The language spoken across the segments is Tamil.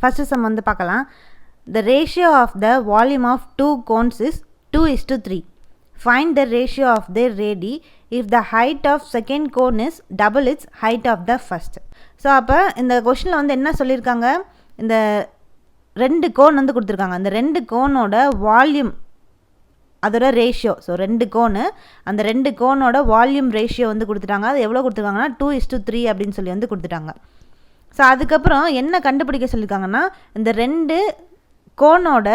ஃபஸ்ட்டு சம் வந்து பார்க்கலாம். The ratio of the volume of two cones is 2:3. Find the ratio of their radii if the height of second cone is double its height of the first. So அப்போ இந்த கொஷனில் வந்து என்ன சொல்லியிருக்காங்க, இந்த 2 கோன் வந்து கொடுத்துருக்காங்க. அந்த 2 கோனோட வால்யூம் அதோட ரேஷியோ, ஸோ 2 கோனு, அந்த 2 கோனோட வால்யூம் ரேஷியோ வந்து கொடுத்துட்டாங்க. அது எவ்வளோ கொடுத்துருக்காங்கன்னா 2:3 அப்படின்னு சொல்லி வந்து கொடுத்துட்டாங்க. ஸோ அதுக்கப்புறம் என்ன கண்டுபிடிக்க சொல்லியிருக்காங்கன்னா, இந்த 2 கோனோட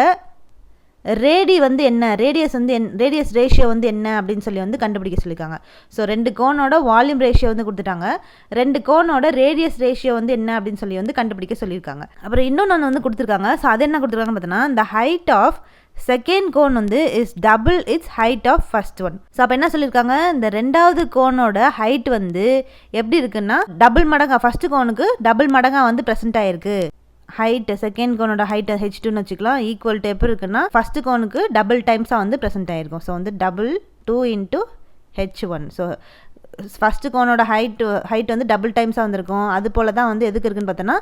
ரேடி வந்து என்ன, ரேடியஸ் ரேஷியோ வந்து என்ன அப்படின்னு சொல்லி வந்து கண்டுபிடிக்க சொல்லியிருக்காங்க. ஸோ 2 கோனோட வால்யூம் ரேஷியோ வந்து கொடுத்துட்டாங்க. 2 கோனோட ரேடியஸ் ரேஷியோ வந்து என்ன அப்படின்னு சொல்லி வந்து கண்டுபிடிக்க சொல்லியிருக்காங்க. அப்புறம் இன்னொன்று வந்து கொடுத்துருக்காங்க. ஸோ அது என்ன கொடுத்துருக்காங்கன்னு பார்த்தோன்னா, இந்த ஹைட் ஆஃப் செகண்ட் கோன் வந்து is double its height of first one. So அப்போ என்ன சொல்லியிருக்காங்க, இந்த 2வது கோனோட ஹைட் வந்து எப்படி இருக்குன்னா டபுள் மடங்காக, ஃபர்ஸ்ட் கோனுக்கு டபுள் மடங்காக வந்து ப்ரெசென்ட் ஆகிருக்கு. ஹைட் செகண்ட் கோனோட ஹைட் H2ன்னு வச்சுக்கலாம், ஈக்குவல் டு எப்படி இருக்குன்னா ஃபர்ஸ்ட் கோனுக்கு டபுள் டைம்ஸாக வந்து ப்ரெசென்ட் ஆகிருக்கும். ஸோ வந்து டபுள் 2 × H1. ஸோ ஃபஸ்ட்டு கோனோட ஹைட் வந்து டபுள் டைம்ஸாக வந்திருக்கும். அது போல் தான் வந்து எதுக்கு இருக்குன்னு பார்த்தோன்னா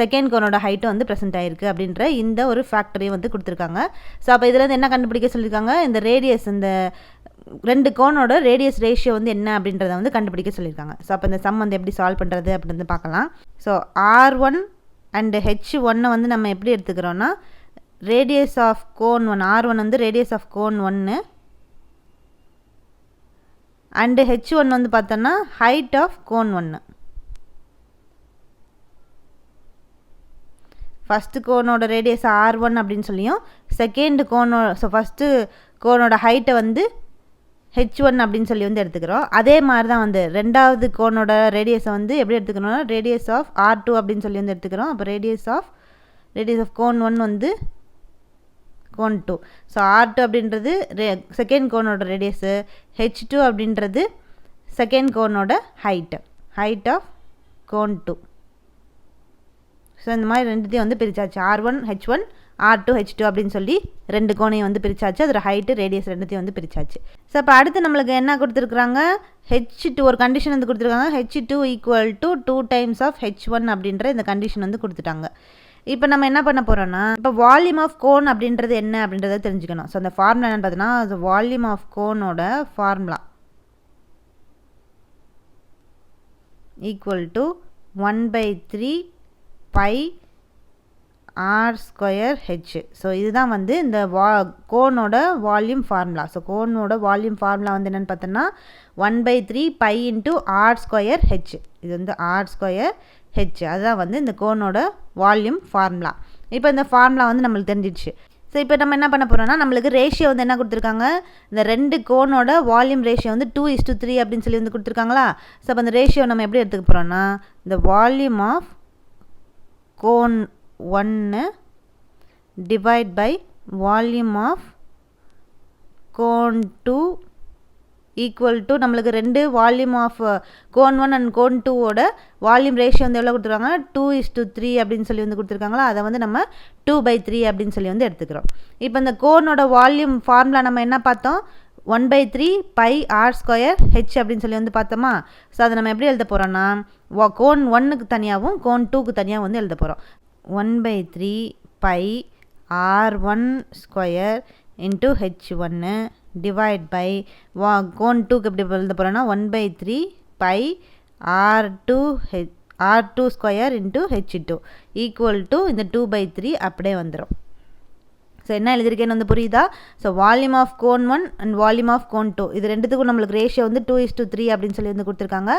செகண்ட் கோனோட ஹைட்டு வந்து ப்ரெசென்ட் ஆகிருக்கு அப்படின்ற இந்த ஒரு ஃபேக்டரையும் வந்து கொடுத்துருக்காங்க. ஸோ அப்போ இதில் வந்து என்ன கண்டுபிடிக்க சொல்லியிருக்காங்க, இந்த ரேடியஸ், இந்த 2 கோனோட ரேடியஸ் ரேஷியோ வந்து என்ன அப்படின்றத வந்து கண்டுபிடிக்க சொல்லியிருக்காங்க. ஸோ அப்போ இந்த சம் வந்து எப்படி சால்வ் பண்ணுறது அப்படின்னு பார்க்கலாம். ஸோ R1 அண்டு H1 வந்து நம்ம எப்படி எடுத்துக்கிறோன்னா, ரேடியஸ் ஆஃப் கோன் 1, R1 வந்து radius of cone 1 and H1 வந்து பார்த்தோன்னா ஹைட் ஆஃப் கோன் 1. ஃபஸ்ட்டு கோனோட ரேடியஸ் R1 அப்படின்னு சொல்லியும், செகண்ட் ஃபஸ்ட்டு கோனோட ஹைட்டை வந்து H1 அப்படின்னு சொல்லி வந்து எடுத்துக்கிறோம். அதே மாதிரி தான் வந்து 2வது கோனோட ரேடியஸை வந்து எப்படி எடுத்துக்கணும்னா ரேடியஸ் ஆஃப் R2 அப்படின்னு சொல்லி வந்து எடுத்துக்கிறோம். அப்போ ரேடியஸ் ஆஃப் கோன் 1 வந்து கோன் 2. ஸோ R2 அப்படின்றது செகண்ட் கோனோட ரேடியஸு, H2 அப்படின்றது செகண்ட் கோனோட ஹைட் ஆஃப் கோன் 2. ஸோ இந்த மாதிரி ரெண்டுத்தையும் வந்து பிரித்தாச்சு. R1 H1, R2 H2 அப்படின்னு சொல்லி 2 கோனையும் வந்து பிரித்தாச்சு. அதோட ஹைட்டு ரேடியஸ் ரெண்டுத்தையும் வந்து பிரித்தாச்சு. ஸோ அப்போ அடுத்து நம்மளுக்கு என்ன கொடுத்துருக்குறாங்க, H2 ஒரு கண்டிஷன் வந்து கொடுத்துருக்காங்க. H2 equal to 2 times of H1 அப்படின்ற இந்த கண்டிஷன் வந்து கொடுத்துட்டாங்க. இப்போ நம்ம என்ன பண்ண போகிறோன்னா, இப்போ வால்யூம் ஆஃப் கோன் அப்படின்றது என்ன அப்படின்றத தெரிஞ்சுக்கணும். ஸோ அந்த ஃபார்முலா என்னென்னு பார்த்தோன்னா, அது வால்யூம் ஆஃப் கோனோட formula equal to 1/3 pi R²H. So இதுதான் வந்து இந்த கோனோட வால்யூம் ஃபார்முலா. ஸோ கோனோட வால்யூம் ஃபார்முலா வந்து என்னென்னு பார்த்தோன்னா 1/3 பை × R²H. இது வந்து R²H. அதுதான் வந்து இந்த கோனோட வால்யூம் ஃபார்முலா. இப்போ இந்த ஃபார்முலா வந்து நம்மளுக்கு தெரிஞ்சிடுச்சு. ஸோ இப்போ நம்ம என்ன பண்ண போகிறோம்னா, நம்மளுக்கு ரேஷியோ வந்து என்ன கொடுத்துருக்காங்க, இந்த 2 கோனோட வால்யூம் ரேஷியோ வந்து 2:3 அப்படின்னு சொல்லி வந்து கொடுத்துருக்காங்களா. ஸோ அப்போ அந்த ரேஷியோ நம்ம எப்படி எடுத்துக்க போகிறோன்னா, இந்த volume of cone 1 divide by volume of cone 2 equal to நம்மளுக்கு 2 volume of cone 1 and cone 2ஓட வால்யூம் ரேஷியோ வந்து எவ்வளோ கொடுத்துருக்காங்க, 2:3 அப்படின்னு சொல்லி வந்து கொடுத்துருக்காங்களா. அதை வந்து நம்ம 2/3 அப்படின்னு சொல்லி வந்து எடுத்துக்கிறோம். இப்போ இந்த கோனோட வால்யூம் ஃபார்முலா நம்ம என்ன பார்த்தோம், 1/3 பை R²H அப்படின்னு சொல்லி வந்து பார்த்தோமா. ஸோ அதை நம்ம எப்படி எழுத போகிறோன்னா, கோன் 1க்கு தனியாகவும் கோன் 2க்கு தனியாக வந்து எழுத போகிறோம். 1/3 by R1² × H1 divide by cone 2க்கு எப்படி எழுத போகிறோன்னா 1/3 by R2² × H2 equal to இந்த 2/3 அப்படியே வந்துடும். ஸோ என்ன எழுதியிருக்கேன்னு வந்து புரியுதா. So volume of cone 1 and volume of cone 2 இது ரெண்டுத்துக்கும் நம்மளுக்கு ரேஷியோ வந்து 2:3 அப்படின்னு சொல்லி வந்து கொடுத்துருக்காங்க.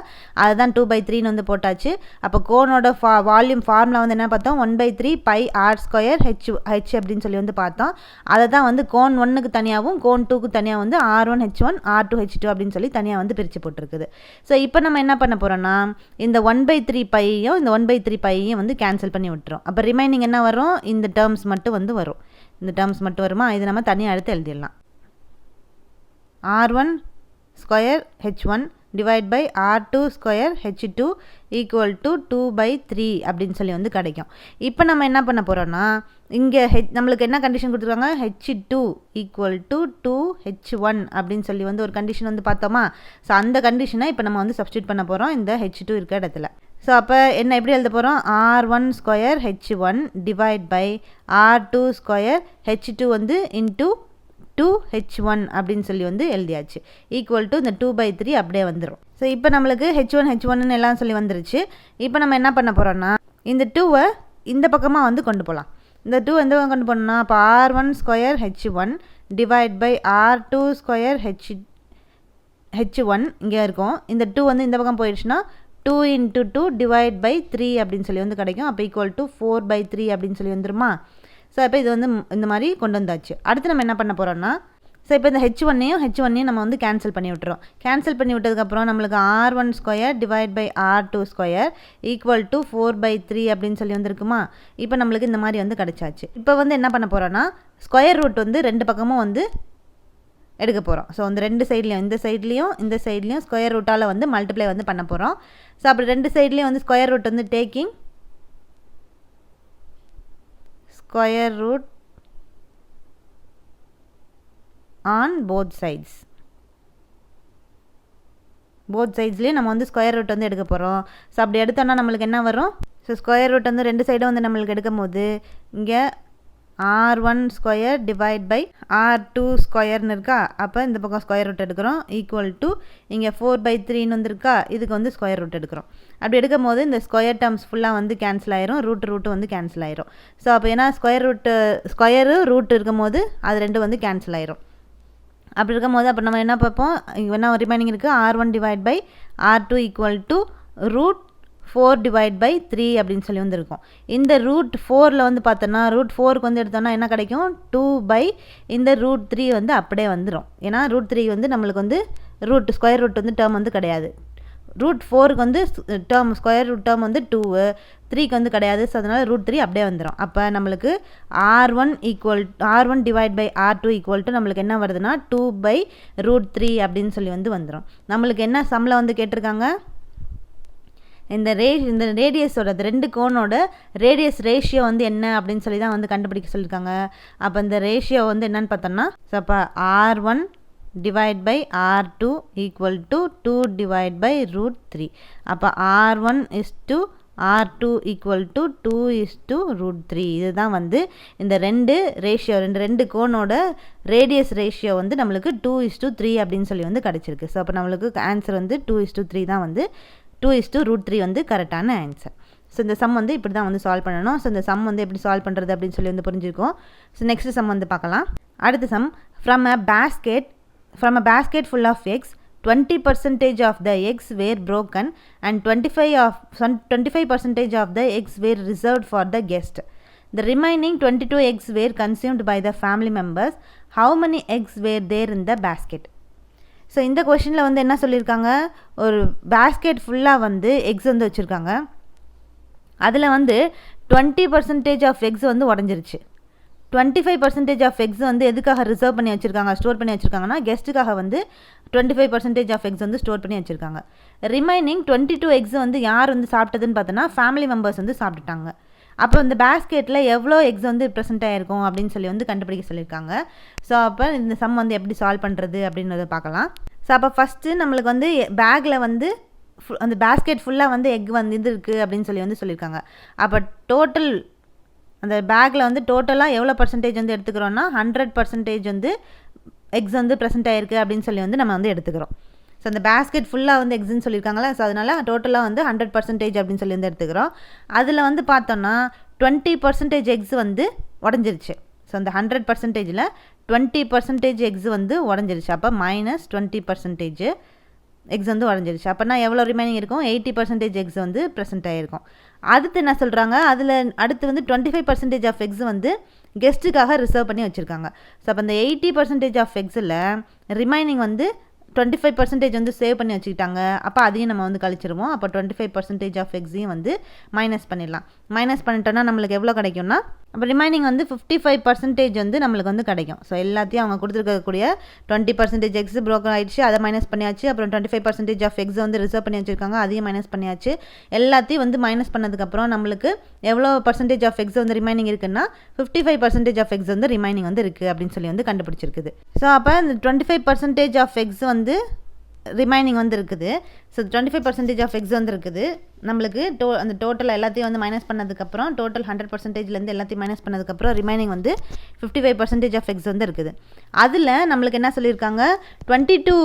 அதுதான் 2/3 வந்து போட்டாச்சு. அப்போ கோனோட வால்யூம் ஃபார்முலா வந்து என்ன பார்த்தோம், 1/3 பை R²H அப்படின்னு சொல்லி வந்து பார்த்தோம். அதை தான் வந்து கோன் 1க்கு தனியாகவும் கோன் 2க்கு தனியாக வந்து R1 H1 R2 H2 அப்படின்னு சொல்லி தனியாக வந்து பிரித்து போட்டிருக்குது. ஸோ இப்போ நம்ம என்ன பண்ண போகிறோன்னா, இந்த 1/3 பையும் இந்த 1/3 பையும் வந்து கேன்சல் பண்ணி விட்டுரும். அப்போ ரிமைனிங் என்ன வரும், இந்த டேர்ம்ஸ் மட்டும் வந்து வரும். இந்த டேர்ம்ஸ் மட்டும் வருமா, இது நம்ம தனியாக எடுத்து எழுதிடலாம். R1² H1 divide by R2² H2 equal to 2/3 அப்படின்னு சொல்லி வந்து கிடைக்கும். இப்போ நம்ம என்ன பண்ண போகிறோன்னா, இங்கே நம்மளுக்கு என்ன கண்டிஷன் கொடுத்துருக்காங்க, H2 ஈக்குவல் டு 2H1 அப்படின்னு சொல்லி வந்து ஒரு கண்டிஷன் வந்து பார்த்தோமா. ஸோ அந்த கண்டிஷனை இப்போ நம்ம வந்து சப்ஸ்டியூட் பண்ண போகிறோம் இந்த H2 இருக்க இடத்துல. ஸோ அப்போ என்ன எப்படி எழுத போகிறோம், R1 square H1 divide by R2 square H2 வந்து இன்ட்டு 2H1 அப்படின்னு சொல்லி வந்து எழுதியாச்சு. ஈக்குவல் டு இந்த 2/3 அப்படியே வந்துடும். ஸோ இப்போ நம்மளுக்கு H1 எல்லாம் சொல்லி வந்துருச்சு. இப்போ நம்ம என்ன பண்ண போகிறோம்னா, இந்த 2வை இந்த பக்கமாக வந்து கொண்டு போகலாம். இந்த 2 எந்த பக்கம் கொண்டு போகணும்னா, இப்போ R1 square H1 divide by R2 square H1 இங்கே இருக்கும். இந்த 2 வந்து இந்த பக்கம் போயிடுச்சுன்னா 2 × 2 டிவைட் பை 3 அப்படின்னு சொல்லி வந்து கிடைக்கும். அப்போ ஈக்குவல் டு 4/3 அப்படின்னு சொல்லி வந்துருமா. ஸோ இப்போ இது வந்து இந்த மாதிரி கொண்டு வந்தாச்சு. அடுத்து நம்ம என்ன பண்ண போகிறோம்னா, ஸோ இப்போ இந்த H1 நம்ம வந்து கேன்சல் பண்ணி விட்டுறோம். கேன்சல் பண்ணி விட்டதுக்கப்புறம் நம்மளுக்கு R1 square divide by R2 square equal to 4/3 அப்படின்னு சொல்லி வந்துருக்குமா. இப்போ நம்மளுக்கு இந்த மாதிரி வந்து கிடச்சாச்சு. இப்போ வந்து என்ன பண்ண போகிறோன்னா, ஸ்கொயர் ரூட் வந்து ரெண்டு பக்கமும் வந்து எடுக்க போகிறோம். ஸோ அந்த ரெண்டு சைட்லேயும் இந்த சைட்லேயும் ஸ்கொயர் ரூட்டால் வந்து மல்டிப்ளை வந்து பண்ண போகிறோம். ஸோ அப்படி ரெண்டு சைட்லேயும் வந்து ஸ்கொயர் ரூட் வந்து taking square root on both சைட்ஸ்லேயும் நம்ம வந்து ஸ்கொயர் ரூட் வந்து எடுக்க போகிறோம். ஸோ அப்படி எடுத்தோன்னா நம்மளுக்கு என்ன வரும், ஸோ ஸ்கொயர் ரூட் வந்து ரெண்டு சைடும் வந்து நம்மளுக்கு எடுக்கும் போது இங்கே R1 square divide by R2 ஸ்கொயர்னு இருக்கா. அப்போ இந்த பக்கம் ஸ்கொயர் ரூட் எடுக்கிறோம். ஈக்குவல் டு இங்கே 4/3ன்னு வந்துருக்கா. இதுக்கு வந்து ஸ்கொயர் ரூட் எடுக்கிறோம். அப்படி எடுக்கும் போது இந்த ஸ்கொயர் டேர்ம்ஸ் ஃபுல்லாக வந்து கேன்சல் ஆயிரும், ரூட்டு வந்து கேன்சல் ஆயிரும். ஸோ அப்போ ஏன்னா ஸ்கொயரு ரூட் இருக்கும் போது அது ரெண்டு வந்து கேன்சல் ஆயிரும். அப்படி இருக்கும் போது அப்போ நம்ம என்ன பார்ப்போம், இங்கே என்ன ரிமைனிங் இருக்குது, R1 divide by R2 equal to √4/3 அப்படின்னு சொல்லி வந்துருக்கும். இந்த √4ல் வந்து பார்த்தோன்னா √4க்கு வந்து எடுத்தோன்னா என்ன கிடைக்கும், 2 இந்த √3 வந்து அப்படியே வந்துடும். ஏன்னா √3 வந்து நம்மளுக்கு வந்து ஸ்கொயர் ரூட் வந்து டேர்ம் வந்து கிடையாது. √4க்கு வந்து ஸ்கொயர் ரூட் டேர்ம் வந்து 2, 3க்கு வந்து கிடையாது. ஸோ அதனால் √3 அப்படியே வந்துடும். அப்போ நம்மளுக்கு R1 divide by R2 equal to நம்மளுக்கு என்ன வருதுன்னா 2/√3 அப்படின்னு சொல்லி வந்து வந்துடும். நம்மளுக்கு என்ன சம்மில் வந்து கேட்டிருக்காங்க, இந்த ரேடியஸோட ரெண்டு கோனோட ரேடியஸ் ரேஷியோ வந்து என்ன அப்படின்னு சொல்லி தான் வந்து கண்டுபிடிக்க சொல்லியிருக்காங்க. அப்போ இந்த ரேஷியோ வந்து என்னன்னு பார்த்தோம்னா, ஸோ அப்போ R1 divide by R2 equal to 2 divide by √3. அப்போ R1 = R2 ஈக்குவல் டு 2 √3. இதுதான் வந்து இந்த ரெண்டு கோனோட ரேடியஸ் ரேஷியோ வந்து நம்மளுக்கு 2:3 அப்படின்னு சொல்லி வந்து கிடச்சிருக்கு. ஸோ அப்போ நம்மளுக்கு ஆன்சர் வந்து 2:3 தான் வந்து 2:√3 வந்து கரெக்டான ஆன்சர். ஸோ இந்த சம் வந்து இப்படி தான் வந்து சால்வ் பண்ணணும். ஸோ இந்த சம் வந்து எப்படி சால்வ் பண்ணுறது அப்படின்னு சொல்லி வந்து புரிஞ்சுருக்கோம். ஸோ நெக்ஸ்ட் சம் வந்து பார்க்கலாம். அடுத்த sum, from a basket full of eggs, 20% of the eggs were broken and 25% of the eggs were reserved for the guest. The remaining 22 eggs were consumed by the family members. How many eggs were there in the basket? So இந்த கொஷினில் வந்து என்ன சொல்லியிருக்காங்க, ஒரு பேஸ்கெட் ஃபுல்லாக வந்து எக்ஸ் வந்து வச்சுருக்காங்க. அதில் வந்து 20% ஆஃப் எக்ஸ் வந்து உடஞ்சிருச்சு. 25% ஆஃப் எக்ஸ் வந்து எதுக்காக ரிசர்வ் பண்ணி வச்சுருக்காங்க, ஸ்டோர் பண்ணி வச்சுருக்காங்கன்னா கெஸ்ட்டுக்காக வந்து 25% ஆஃப் எக்ஸ் வந்து ஸ்டோர் பண்ணி வச்சுருக்காங்க. ரிமைனிங் 22 எக்ஸ் வந்து யார் வந்து சாப்பிட்டதுன்னு பார்த்தோன்னா ஃபேமிலி மெம்பர்ஸ் வந்து சாப்பிட்டுட்டாங்க. அப்போ இந்த பேஸ்கெட்டில் எவ்வளோ எக்ஸ் வந்து ப்ரெசென்ட் ஆகிருக்கும் அப்படின்னு சொல்லி வந்து கண்டுபிடிக்க சொல்லியிருக்காங்க. ஸோ அப்போ இந்த சம் வந்து எப்படி சால்வ் பண்ணுறது அப்படின்றத பார்க்கலாம். ஸோ அப்போ ஃபஸ்ட்டு நம்மளுக்கு வந்து பேக்கில் வந்து அந்த பேஸ்கெட் ஃபுல்லாக வந்து எக் வந்து இது இருக்குது அப்படின்னு சொல்லி வந்து சொல்லியிருக்காங்க. அப்போ டோட்டல் அந்த பேக்கில் வந்து டோட்டலாக எவ்வளோ பர்சன்டேஜ் வந்து எடுத்துக்கிறோன்னா 100% வந்து எக்ஸ் வந்து ப்ரெசென்ட் ஆகிருக்கு அப்படின்னு சொல்லி வந்து நம்ம வந்து எடுத்துக்கிறோம். ஸோ அந்த பேஸ்கெட் ஃபுல்லாக வந்து எக்ஸ்ன்னு சொல்லியிருக்காங்களா, ஸோ அதனால் டோட்டலாக வந்து 100% அப்படின்னு சொல்லி வந்து எடுத்துக்கிறோம். அதில் வந்து பார்த்தோன்னா 20% எக்ஸ் வந்து உடஞ்சிருச்சு. ஸோ அந்த 100%ல் 20% எக்ஸ் வந்து உடஞ்சிருச்சு. அப்போ -20% எக்ஸ் வந்து உடஞ்சிருச்சு. அப்போனா எவ்வளோ ரிமைனிங் இருக்கும், 80% எக்ஸ் வந்து ப்ரெசென்ட் ஆகிருக்கும். அடுத்து என்ன சொல்கிறாங்க, அதில் அடுத்து வந்து 25% ஆஃப் எக்ஸ் வந்து கெஸ்ட்டுக்காக ரிசர்வ் பண்ணி வச்சுருக்காங்க. ஸோ அப்போ அந்த 80% ஆஃப் எக்ஸில் ரிமைனிங் வந்து 25% வந்து சேவ் பண்ணி வச்சுக்கிட்டாங்க. அப்போ அதையும் நம்ம வந்து கழிச்சிருவோம். அப்போ 25% ஆஃப் எக்ஸையும் வந்து மைனஸ் பண்ணிடலாம். மைனஸ் பண்ணிட்டோன்னா நம்மளுக்கு எவ்வளோ கிடைக்கும்னா, அப்போ ரிமைனிங் வந்து 55% வந்து நம்மளுக்கு வந்து கிடைக்கும். ஸோ எல்லாத்தையும் அவங்க கொடுத்துருக்கக்கூடிய 20% எக்ஸ் ப்ரோக்கன் ஆகிடுச்சு, அதை மைனஸ் பண்ணியாச்சு. அப்புறம் 25% ஆஃப் எக்ஸ் வந்து ரிசர்வ் பண்ணி வச்சுருக்காங்க, அதையும் மைனஸ் பண்ணியாச்சு. எல்லாத்தையும் வந்து மைனஸ் பண்ணதுக்கப்புறம் நம்மளுக்கு எவ்வளோ பர்சன்டேஜ் ஆஃப் எக்ஸ் வந்து ரிமைனிங் இருக்குன்னா 55% ஆஃப் எக்ஸ் வந்து ரிமைனிங் வந்து இருக்குது அப்படின்னு சொல்லி வந்து கண்டுபிடிச்சிருக்குது. ஸோ அப்போ இந்த 25% ஆஃப் எக்ஸ் வந்து ரிமைனிங் வந்து இருக்குது. ஸோ 25% ஆஃப் எக்ஸ் வந்து இருக்குது நம்மளுக்கு. அந்த டோட்டல் எல்லாத்தையும் வந்து மைனஸ் பண்ணதுக்கப்புறம் டோட்டல் 100%லேருந்து எல்லாத்தையும் மைனஸ் பண்ணதுக்கப்புறம் ரிமைனிங் வந்து 55% ஆஃப் எக்ஸ் வந்து இருக்குது. அதில் நம்மளுக்கு என்ன சொல்லியிருக்காங்க, 22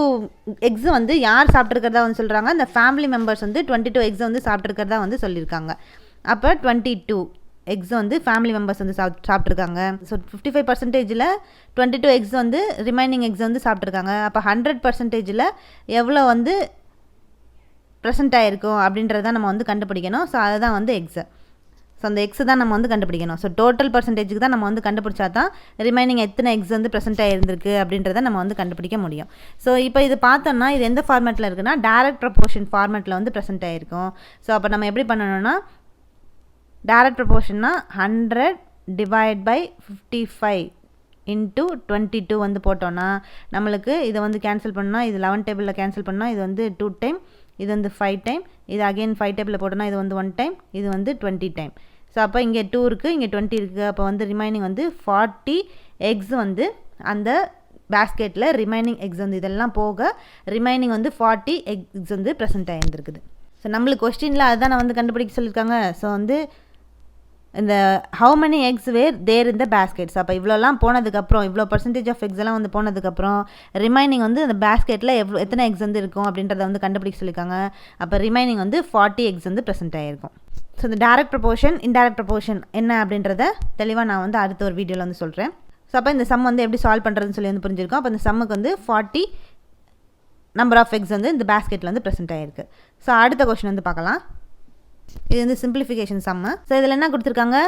எக்ஸ் வந்து யார் சாப்பிட்ருக்கிறதா வந்து சொல்கிறாங்க, அந்த ஃபேமிலி மெம்பர்ஸ் வந்து 22 எக்ஸ் வந்து சாப்பிட்ருக்கிறதா வந்து சொல்லியிருக்காங்க. அப்போ 22 எக்ஸ் வந்து ஃபேமிலி மெம்பர்ஸ் வந்து சாப்பிட்ருக்காங்க. ஸோ 55%ல் 22 எக்ஸ் வந்து ரிமைனிங் எக்ஸ் வந்து சாப்பிட்ருக்காங்க. அப்போ 100%ல் எவ்வளோ வந்து ப்ரெசென்ட் ஆகிருக்கும் அப்படின்றத நம்ம வந்து கண்டுபிடிக்கணும். ஸோ அதுதான் வந்து எக்ஸு. ஸோ அந்த எக்ஸு தான் நம்ம வந்து கண்டுபிடிக்கணும். ஸோ டோட்டல் பர்சன்டேஜுக்கு தான் நம்ம வந்து கண்டுபிடிச்சா தான் ரிமைனிங் எத்தனை எக்ஸ் வந்து ப்ரெசென்ட் ஆகிருந்திருக்கு அப்படின்றத நம்ம வந்து கண்டுபிடிக்க முடியும். ஸோ இப்போ இது பார்த்தோம்னா இது எந்த ஃபார்மேட்டில் இருக்குன்னா டைரக்ட் ப்ரொபோர்ஷன் ஃபார்மேட்டில் வந்து ப்ரெசென்ட் ஆகிருக்கும். ஸோ அப்போ நம்ம எப்படி பண்ணணும்னா டைரக்ட் ப்ரொபோர்ஷன்னா 100 டிவைட் பை 55 இன்ட்டு 22 வந்து போட்டோன்னா நம்மளுக்கு இதை வந்து கேன்சல் பண்ணால் இது 11 டேபிளில் கேன்சல் பண்ணால் இது வந்து 2 டைம், இது வந்து 5 டைம், இது அகெயின் 5 டேபிளில் போட்டோன்னா இது வந்து 1 டைம், இது வந்து 20 டைம். ஸோ அப்போ இங்கே 2 இருக்குது, இங்கே 20 இருக்குது. அப்போ வந்து ரிமைனிங் வந்து 40 எக்ஸ் வந்து அந்த பேஸ்கெட்டில் ரிமைனிங் எக்ஸ் வந்து இதெல்லாம் போக ரிமைனிங் வந்து 40 எக்ஸ் வந்து ப்ரெசென்ட் ஆகிருந்துருக்குது. ஸோ நம்மளுக்கு கொஸ்டினில் அதுதான் நான் வந்து கண்டுபிடிக்க சொல்லியிருக்காங்க. ஸோ வந்து இந்த ஹவு மெனி எக்ஸ் வேர் தேர் இந்த பேஸ்கெட்ஸ். அப்போ இவ்வளோலாம் போனதுக்கப்புறம் இவ்வளோ பர்சன்டேஜ் ஆஃப் எக்ஸ் எல்லாம் வந்து போனதுக்கப்புறம் ரிமைனிங் வந்து அந்த பேஸ்கெட்டில் எத்தனை எக்ஸ் வந்து இருக்கும் அப்படின்றத வந்து கண்டுபிடிக்க சொல்லியிருக்காங்க. அப்போ ரிமைனிங் வந்து 40 எக்ஸ் வந்து ப்ரெசென்ட் ஆகிருக்கும். ஸோ இந்த டைரக்ட் ப்ரொபோர்ஷன் இன்டைரக்ட் ப்ரொபோர்ஷன் என்ன அப்படின்றத தெளிவாக நான் வந்து அடுத்த ஒரு வீடியோவில் வந்து சொல்கிறேன். ஸோ அப்போ இந்த சம் வந்து எப்படி சால்வ் பண்ணுறதுன்னு சொல்லி வந்து புரிஞ்சிருக்கோம். அப்போ இந்த சம்முக்கு வந்து 40 நம்பர் ஆஃப் எக்ஸ் வந்து இந்த பேஸ்கெட்டில் வந்து ப்ரெசென்ட் ஆகிருக்கு. ஸோ அடுத்த கொஸ்டின் வந்து பார்க்கலாம். இது வந்து சிம்பிளிஃபிகேஷன் சம்மு. ஸோ இதில் என்ன கொடுத்துருக்காங்க,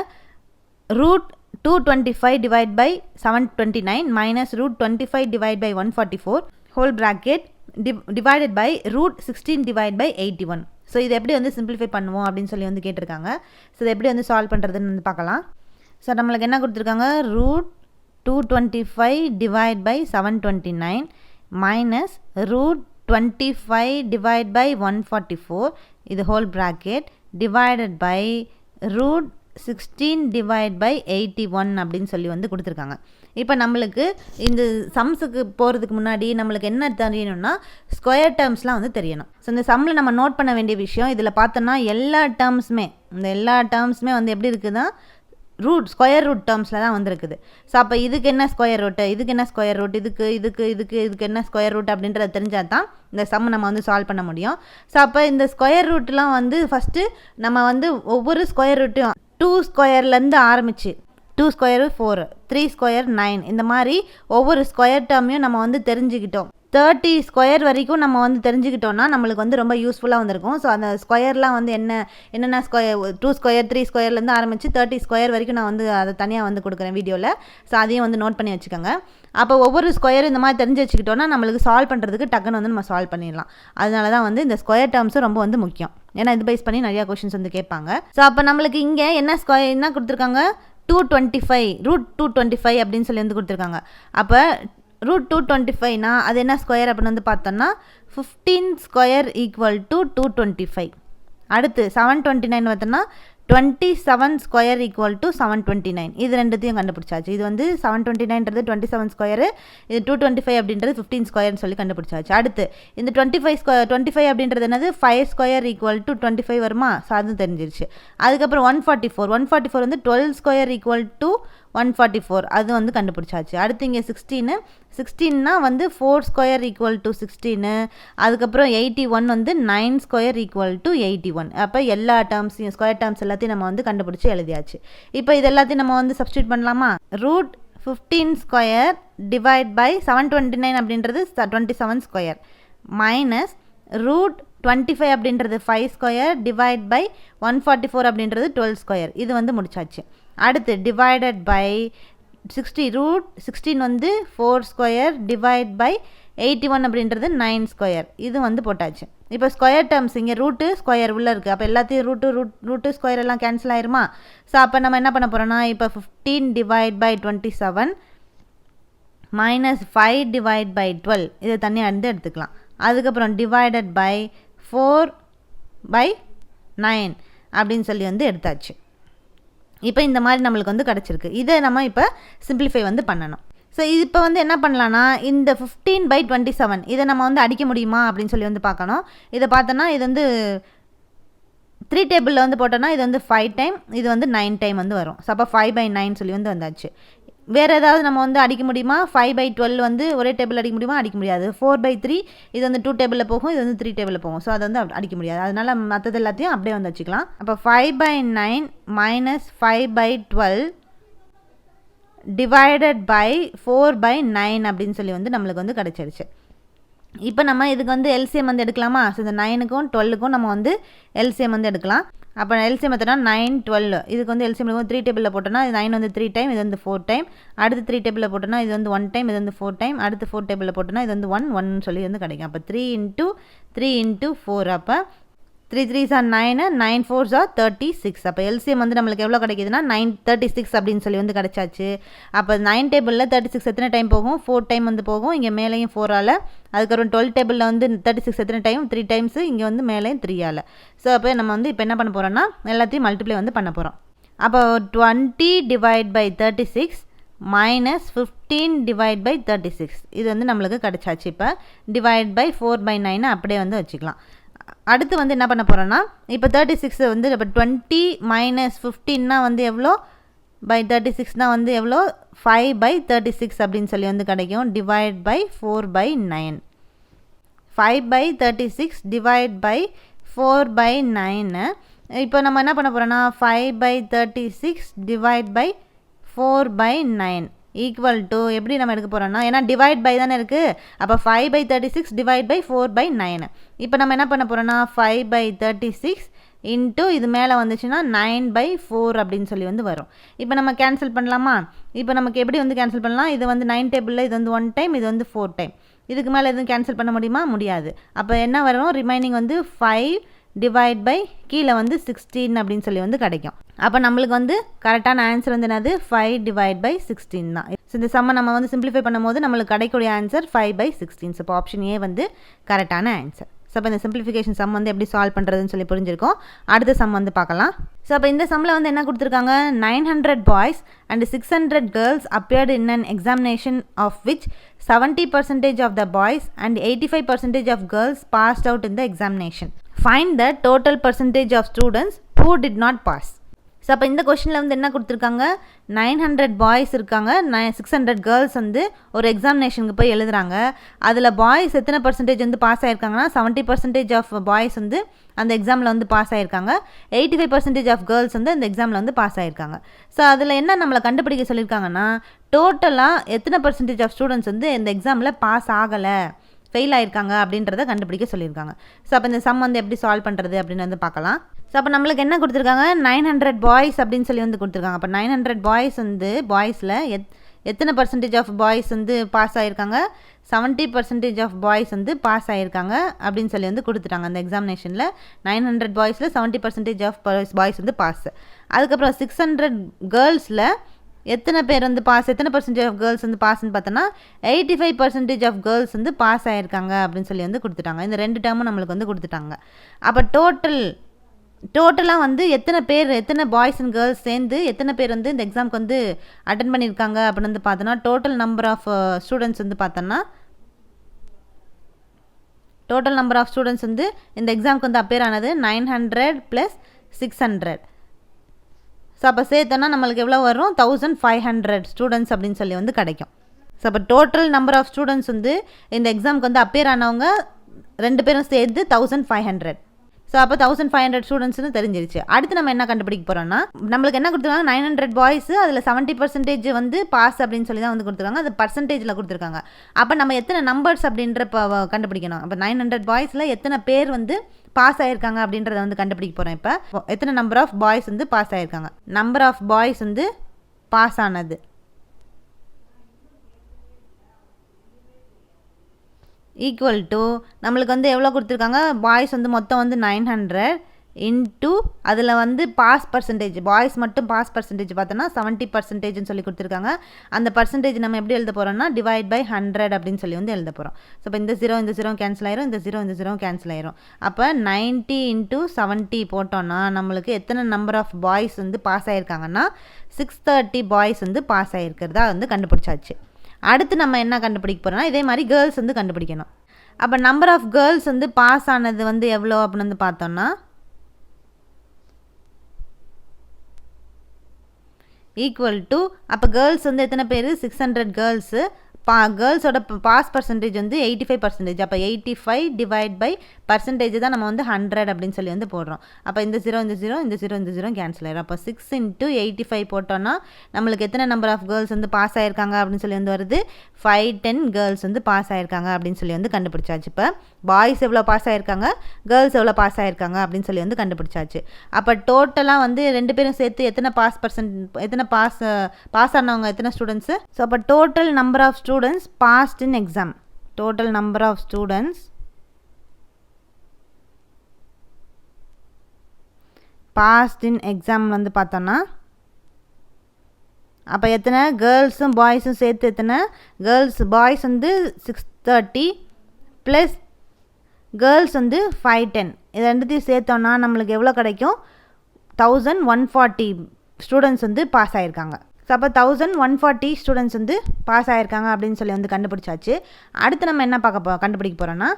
√225 divide by 729 minus √25 divide by 144 whole bracket divided by √16 divide by 81. So இது எப்படி வந்து சிம்பிளிஃபை பண்ணுவோம் அப்படின்னு சொல்லி வந்து கேட்டிருக்காங்க. ஸோ இதை எப்படி வந்து சால்வ் பண்ணுறதுன்னு வந்து பார்க்கலாம். ஸோ நம்மளுக்கு என்ன கொடுத்துருக்காங்க, √225 divide by 729 minus √25 divide by 144 இது whole bracket divided by √16 divide by 81 அப்படின்னு சொல்லி வந்து கொடுத்துருக்காங்க. இப்போ நம்மளுக்கு இந்த சம்ஸுக்கு போகிறதுக்கு முன்னாடி நம்மளுக்கு என்ன தெரியணும்னா ஸ்கொயர் டேர்ம்ஸ்லாம் வந்து தெரியணும். ஸோ இந்த சம்மில் நம்ம நோட் பண்ண வேண்டிய விஷயம் இதில் பார்த்தோன்னா எல்லா டேர்ம்ஸுமே வந்து எப்படி இருக்குதுன்னா ஸ்கொயர் ரூட் டேர்ம்ஸில் தான் வந்துருக்குது. ஸோ அப்போ இதுக்கு என்ன ஸ்கொயர் ரூட்டு, இதுக்கு என்ன ஸ்கொயர் ரூட், இதுக்கு என்ன ஸ்கொயர் ரூட் அப்படின்றத தெரிஞ்சால் தான் இந்த சம் நம்ம வந்து சால்வ் பண்ண முடியும். ஸோ அப்போ இந்த ஸ்கொயர் ரூட்லாம் வந்து ஃபஸ்ட்டு நம்ம வந்து ஒவ்வொரு ஸ்கொயர் ரூட்டையும் 2 ஸ்கொயர்லேருந்து ஆரம்பித்து 2 ஸ்கொயரு 4, 3 ஸ்கொயர் 9 இந்த மாதிரி ஒவ்வொரு ஸ்கொயர் டேர்மையும் நம்ம வந்து தெரிஞ்சுக்கிட்டோம். 30 ஸ்கொயர் வரைக்கும் நம்ம வந்து தெரிஞ்சுக்கிட்டோன்னா நம்மளுக்கு வந்து ரொம்ப யூஸ்ஃபுல்லாக வந்திருக்கும். ஸோ அந்த ஸ்கொயர்லாம் வந்து என்னென்ன ஸ்கொயர் 2 ஸ்கொயர் 3 ஸ்கொயர்லேருந்து ஆரம்பித்து 30 ஸ்கொயர் வரைக்கும் நான் வந்து அதை தனியாக வந்து கொடுக்குறேன் வீடியோவில். ஸோ அதையும் வந்து நோட் பண்ணி வச்சுக்கோங்க. அப்போ ஒவ்வொரு ஸ்கொயரும் இந்த மாதிரி தெரிஞ்சு வச்சுக்கிட்டோன்னா நம்மளுக்கு சால்வ் பண்ணுறதுக்கு டக்குன்னு வந்து நம்ம சால்வ் பண்ணிடலாம். அதனால தான் வந்து இந்த ஸ்கொயர் டேர்ம்ஸும் ரொம்ப வந்து முக்கியம். ஏன்னா இது பேஸ் பண்ணி நிறையா கொஷின்ஸ் வந்து கேட்பாங்க. ஸோ அப்போ நம்மளுக்கு இங்கே என்ன கொடுத்துருக்காங்க, 225 √225 அப்படின்னு சொல்லி வந்து கொடுத்துருக்காங்க. அப்போ √225னா அது என்ன ஸ்கொயர் அப்படின்னு வந்து பார்த்தோம்னா 15 ஸ்கொயர் ஈக்குவல் டு 225. அடுத்து 729 பார்த்தோம்னா 27 ஸ்கொயர் ஈக்குவல் டு 729. இது ரெண்டுத்தையும் கண்டுபிடிச்சாச்சு. இது வந்து 729ன்றது 27 ஸ்கொயரு, இது 225 அப்படின்றது 15 ஸ்கொயர்னு சொல்லி கண்டுபிடிச்சாச்சு. அடுத்து இந்த 25 அப்படின்றது என்னது 5 ஸ்கொயர் ஈக்குவல் டு 25 வருமா, ஸோ அது தெரிஞ்சிருச்சு. அதுக்கப்புறம் 144 வந்து 12 ஸ்கொயர் ஈக்குவல் டு 144 அது வந்து கண்டுபிடிச்சாச்சு. அடுத்து இங்கே 16னா வந்து 4 ஸ்கொயர் ஈக்குவல் டு 16. அதுக்கப்புறம் 81 வந்து 9 ஸ்கொயர் ஈக்குவல் டு 81. அப்போ எல்லா டேர்ம்ஸையும் ஸ்கொயர் டேர்ம்ஸ் எல்லாத்தையும் நம்ம வந்து கண்டுபிடிச்சி எழுதியாச்சு. இப்போ இது எல்லாத்தையும் நம்ம வந்து சப்ஸ்டியூட் பண்ணலாமா, √15 ஸ்கொயர் டிவைட் பை 729 அப்படின்றது 27 ஸ்கொயர் மைனஸ் √25 அப்படின்றது 5 ஸ்கொயர் டிவைட் பை 144 அப்படின்றது 12 ஸ்கொயர். இது வந்து முடிச்சாச்சு. அடுத்து டிவைடட் பை 16 வந்து 4 ஸ்கொயர் டிவைட் பை 81 அப்படின்றது 9 ஸ்கொயர். இது வந்து போட்டாச்சு. இப்போ ஸ்கொயர் டேர்ம்ஸ் இங்கே ரூட்டு ஸ்கொயர் உள்ளே இருக்குது. அப்போ எல்லாத்தையும் ரூட்டு ஸ்கொயர் எல்லாம் கேன்சல் ஆயிருமா. ஸோ அப்போ நம்ம என்ன பண்ண போகிறோம்னா இப்போ 15 divide by 27 minus 5 divide by 12 இதை தனியாக இருந்து எடுத்துக்கலாம். அதுக்கப்புறம் டிவைடட் பை 4/9 அப்படின்னு சொல்லி வந்து எடுத்தாச்சு. இப்போ இந்த மாதிரி நம்மளுக்கு வந்து கிடச்சிருக்கு. இதை நம்ம இப்போ சிம்பிளிஃபை வந்து பண்ணணும். ஸோ இப்போ வந்து என்ன பண்ணலான்னா இந்த 15/27 இதை நம்ம வந்து அடிக்க முடியுமா அப்படின்னு சொல்லி வந்து பார்க்கணும். இதை பார்த்தோன்னா இது வந்து 3 டேபிளில் வந்து போட்டோன்னா இது வந்து 5 டைம், இது வந்து 9 டைம் வந்து வரும். ஸோ அப்போ 5/9 சொல்லி வந்து வந்தாச்சு. வேறு ஏதாவது நம்ம வந்து அடிக்க முடியுமா? 5/12 வந்து ஒரே டேபிள் அடிக்க முடியுமா? அடிக்க முடியாது. 4/3 இது வந்து 2 டேபிளில் போகும், இது வந்து 3 டேபிளில் போகும். ஸோ அதை வந்து அடிக்க முடியாது. அதனால் மற்றது எல்லாத்தையும் அப்படியே வந்து வச்சுக்கலாம். அப்போ 5/9 மைனஸ் 5/12 டிவைடட் பை 4/9 அப்படின்னு சொல்லி வந்து நம்மளுக்கு வந்து கிடச்சிருச்சு. இப்போ நம்ம இதுக்கு வந்து எல்சிஎம் வந்து எடுக்கலாமா? ஸோ இந்த 9க்கும் 12க்கும் நம்ம வந்து எல்சிஎம் வந்து எடுக்கலாம். அப்போ எல்சிஎம் எடுத்தோன்னா 9, 12 இதுக்கு வந்து எல்சிஎம் எடுக்கும் 3 டேபிளில் போட்டோன்னா இது 9 வந்து 3 டைம், இது வந்து 4 டைம். அடுத்து 3 டேபிளில் போட்டோன்னா இது வந்து 1 டைம், இது வந்து 4 டைம். அடுத்து 4 டேபிளில் போட்டோன்னா இது வந்து 1 சொல்லி வந்து கிடைக்கும். அப்போ 3 × 3 × 4 அப்போ 3 3s are 9, 9 4s are 36. அப்போ எல்சிஎம் வந்து நம்மளுக்கு எவ்வளோ கிடைக்குதுன்னா 36 அப்படின்னு சொல்லி வந்து கிடச்சாச்சு. அப்போ 9 டேபிளில் 36 எத்தனை டைம் போகும்? 4 டைம் வந்து போகும். இங்கே மேலேயும் 4ஆல். அதுக்கப்புறம் 12 டேபிளில் வந்து 36 எத்தனை டைம்? 3 டைம்ஸு. இங்கே வந்து மேலேயும் 3ஆல். ஸோ அப்போ நம்ம வந்து இப்போ என்ன பண்ண போகிறோம்னா எல்லாத்தையும் மல்டிப்ளை வந்து பண்ண போகிறோம். அப்போ 20/36 மைனஸ் 15/36 இது வந்து நம்மளுக்கு கிடச்சாச்சு. இப்போ டிவைட் பை 4/9 அப்படியே வந்து வச்சுக்கலாம். அடுத்து வந்து என்ன பண்ண போகிறோன்னா இப்போ 36 வந்து இப்போ 20 மைனஸ் 15னா வந்து எவ்வளோ? பை 36னா வந்து எவ்வளோ? 5/36 அப்படின்னு சொல்லி வந்து கிடைக்கும். Divide by 4/9 5/36 divide by 4/9. இப்போ நம்ம என்ன பண்ண போகிறோன்னா 5/36 டிவைட் பை 4/9 ஈக்குவல் டு எப்படி நம்ம எடுக்க போகிறோம்னா ஏன்னா டிவைட் பை தானே இருக்குது. அப்போ 5/36 டிவைட் பை 4/9. இப்போ நம்ம என்ன பண்ண போகிறோம்னா 5/36 இன்ட்டு இது மேலே வந்துச்சுன்னா 9/4 அப்படின்னு சொல்லி வந்து வரும். இப்போ நம்ம கேன்சல் பண்ணலாமா? இப்போ நமக்கு எப்படி வந்து கேன்சல் பண்ணலாம்? இது வந்து 9 டேபிளில் இது வந்து 1 டைம், இது வந்து 4 டைம். இதுக்கு மேலே எதுவும் கேன்சல் பண்ண முடியுமா? முடியாது. அப்போ என்ன வரும்? ரிமைனிங் வந்து 5 டிவைட் பை கீழே வந்து 16 அப்படின்னு சொல்லி வந்து கிடைக்கும். அப்போ நம்மளுக்கு வந்து கரெக்டான ஆன்சர் வந்து என்னது? 5/16 தான். ஸோ இந்த சம்மை நம்ம வந்து சிம்பிளிஃபை பண்ணும்போது நம்மளுக்கு கிடைக்கக்கூடிய ஆன்சர் 5/16. ஸோ இப்போ ஆப்ஷன் ஏ வந்து கரெக்டான ஆன்சர். ஸோ அப்போ இந்த சிம்பிளிஃபிகேஷன் சம் வந்து எப்படி சால்வ் பண்ணுறதுன்னு சொல்லி புரிஞ்சிருக்கோம். அடுத்த சம் வந்து பார்க்கலாம். ஸோ அப்போ இந்த சம்மில் வந்து என்ன கொடுத்துருக்காங்க? 900 boys and 600 girls appeared in an examination of which 70% of the boys and 85% of girls passed out in the examination. Find the total percentage of students who did not pass. So அப்போ இந்த கொஷனில் வந்து என்ன கொடுத்துருக்காங்க? 900 பாய்ஸ் இருக்காங்க, 600 கேர்ள்ஸ் வந்து ஒரு எக்ஸாமினேஷனுக்கு போய் எழுதுகிறாங்க. அதில் பாய்ஸ் எத்தனை பர்சன்டேஜ் வந்து பாஸ் ஆகிருக்காங்கன்னா 70% ஆஃப் பாய்ஸ் வந்து அந்த எக்ஸாமில் வந்து பாஸ் ஆகிருக்காங்க. 85% ஆஃப் கேர்ள்ஸ் வந்து அந்த எக்ஸாமில் வந்து பாஸ் ஆகிருக்காங்க. ஸோ அதில் என்ன நம்மளை கண்டுபிடிக்க சொல்லியிருக்காங்கன்னா டோட்டலாக எத்தனை பர்சன்டேஜ் ஆஃப் ஸ்டூடெண்ட்ஸ் வந்து இந்த எக்ஸாமில் பாஸ் ஆகலை, ஃபெயில் ஆகிருக்காங்க அப்படின்றத கண்டுபிடிக்க சொல்லியிருக்காங்க. ஸோ அப்போ இந்த சம் வந்து எப்படி சால்வ் பண்ணுறது அப்படின்னு வந்து பார்க்கலாம். ஸோ அப்போ நம்மளுக்கு என்ன கொடுத்துருக்காங்க? 900 பாய்ஸ் அப்படின்னு சொல்லி வந்து கொடுத்துருக்காங்க. அப்போ 900 பாய்ஸ் வந்து பாய்ஸில் எத்தனை பர்சன்டேஜ் ஆஃப் பாய்ஸ் வந்து பாஸ் ஆகிருக்காங்க? 70% ஆஃப் பாய்ஸ் வந்து பாஸ் ஆகிருக்காங்க அப்படின்னு சொல்லி வந்து கொடுத்துட்டாங்க. அந்த எக்ஸாமினேஷனில் 900 பாய்ஸில் 70% ஆஃப் பாய்ஸ் வந்து பாஸ். அதுக்கப்புறம் 600 கேர்ள்ஸில் எத்தனை பேர் வந்து பாஸ், எத்தனை பர்சன்டேஜ் ஆஃப் கேர்ள்ஸ் வந்து பாஸ்ன்னு பார்த்தோன்னா 85% ஆஃப் கேர்ள்ஸ் வந்து பாஸ் ஆகிருக்காங்க அப்படின்னு சொல்லி வந்து கொடுத்துட்டாங்க. இந்த 2 டேர்மும் நம்மளுக்கு வந்து கொடுத்துட்டாங்க. அப்போ டோட்டலாக வந்து எத்தனை பாய்ஸ் அண்ட் கேர்ள்ஸ் சேர்ந்து எத்தனை பேர் வந்து இந்த எக்ஸாமுக்கு வந்து அட்டன் பண்ணியிருக்காங்க அப்படின்னு வந்து பார்த்தோன்னா டோட்டல் நம்பர் ஆஃப் ஸ்டூடெண்ட்ஸ் வந்து பார்த்தோன்னா டோட்டல் நம்பர் ஆஃப் ஸ்டூடெண்ட்ஸ் வந்து இந்த எக்ஸாமுக்கு வந்து அப்பேர் ஆனது 900 + 600. ஸோ அப்போ சேர்த்தோன்னா நம்மளுக்கு எவ்வளோ வரும்? 1500 ஸ்டூடெண்ட்ஸ் அப்படின்னு சொல்லி வந்து கிடைக்கும். ஸோ அப்போ டோட்டல் நம்பர் ஆஃப் ஸ்டூடெண்ட்ஸ் வந்து இந்த எக்ஸாமுக்கு வந்து அப்பேர் ஆனவங்க 2 பேரும் சேர்த்து 1500. ஸோ அப்போ 1500 ஸ்டூடெண்ட்ஸ்னு தெரிஞ்சிருச்சு. அடுத்து நம்ம என்ன கண்டுபிடிக்க போகிறோம்னா நம்மளுக்கு என்ன கொடுத்துருக்காங்க? 900 பாய்ஸு அதில் 70% வந்து பாஸ் அப்படின்னு சொல்லி தான் வந்து கொடுத்துருக்காங்க. அது பர்சன்டேஜில் கொடுத்துருக்காங்க. அப்போ நம்ம எத்தனை நம்பர்ஸ் அப்படின்ற கண்டுபிடிக்கணும். அப்போ 900 பாய்ஸில் எத்தனை பேர் வந்து பாஸ் ஆகிருக்காங்க அப்படின்றத வந்து கண்டுபிடிக்க போகிறோம். இப்போ எத்தனை நம்பர் ஆஃப் பாய்ஸ் வந்து பாஸ் ஆகிருக்காங்க? நம்பர் ஆஃப் பாய்ஸ் வந்து பாஸ் ஆனது ஈக்குவல் டு நம்மளுக்கு வந்து எவ்வளோ கொடுத்துருக்காங்க? பாய்ஸ் வந்து மொத்தம் வந்து 900 இன்ட்டு அதில் வந்து பாஸ் பர்சன்டேஜ், பாய்ஸ் மட்டும் பாஸ் பர்சன்டேஜ் பார்த்தோன்னா 70%ன்னு சொல்லி கொடுத்துருக்காங்க. அந்த பர்சன்டேஜ் நம்ம எப்படி எழுத போகிறோம்னா டிவைட் பை 100 அப்படின்னு சொல்லி வந்து எழுத போகிறோம். ஸோ இப்போ இந்த 0 கேன்சல் ஆயிரும், இந்த 0 கேன்சல் ஆயிரும். அப்போ 90 × 70 போட்டோன்னா நம்மளுக்கு எத்தனை நம்பர் ஆஃப் பாய்ஸ் வந்து பாஸ் ஆகிருக்காங்கன்னா 630 பாய்ஸ் வந்து பாஸ் ஆகிருக்கிறதா வந்து கண்டுபிடிச்சாச்சு. அடுத்து நம்ம என்ன கண்டுபிடிக்க போகிறோம்னா இதே மாதிரி கேர்ள்ஸ் வந்து கண்டுபிடிக்கணும். அப்போ நம்பர் ஆஃப் கேர்ள்ஸ் வந்து பாஸ் ஆனது வந்து எவ்வளோ அப்படின்னு வந்து பார்த்தோம்னா ஈக்குவல் டு, அப்போ கேர்ள்ஸ் வந்து எத்தனை பேர் 600 கேர்ள்ஸு, கேர்ள்ஸோட பாஸ் பர்சன்டேஜ் வந்து 85%. அப்போ 85 டிவைட் பை பர்சன்டேஜ் தான் நம்ம வந்து 100 அப்படின்னு சொல்லி வந்து போடுறோம். அப்போ இந்த 0 இந்த 0 இந்த 0 இந்த 0 கேன்சல் ஆயிடும். அப்போ 6 × 85 போட்டோன்னா நம்மளுக்கு எத்தனை நம்பர் ஆஃப் கேர்ள்ஸ் வந்து பாஸ் ஆகிருக்காங்க அப்படின்னு சொல்லி வந்து வருது 510 கேர்ள்ஸ் வந்து பாஸ் ஆகிருக்காங்க அப்படின்னு சொல்லி வந்து கண்டுபிடிச்சாச்சு. இப்போ பாய்ஸ் எவ்வளோ பாஸ் ஆகிருக்காங்க, கேர்ள்ஸ் எவ்வளோ பாஸ் ஆகிருக்காங்க அப்படின்னு சொல்லி வந்து கண்டுபிடிச்சாச்சு. அப்போ டோட்டலாக வந்து 2 பேரும் சேர்த்து எத்தனை எத்தனை பாஸ் ஆனவங்க எத்தனை ஸ்டூடெண்ட்ஸு. ஸோ அப்போ total number of students passed in exam, total number of students passed in exam வந்து பார்த்தோன்னா அப்போ எத்தனை கேர்ள்ஸும் பாய்ஸும் சேர்த்து எத்தனை பாய்ஸ் வந்து 630 ப்ளஸ் கேர்ள்ஸ் வந்து 510, இது ரெண்டுத்தையும் சேர்த்தோன்னா நம்மளுக்கு எவ்வளோ கிடைக்கும் 1140 ஸ்டூடெண்ட்ஸ் வந்து பாஸ் ஆகிருக்காங்க. ஸோ அப்போ 1140 ஸ்டூடெண்ட்ஸ் வந்து பாஸ் ஆகிருக்காங்க அப்படின்னு சொல்லி வந்து கண்டுபிடிச்சாச்சு. அடுத்து நம்ம என்ன கண்டுபிடிக்க போகிறோன்னா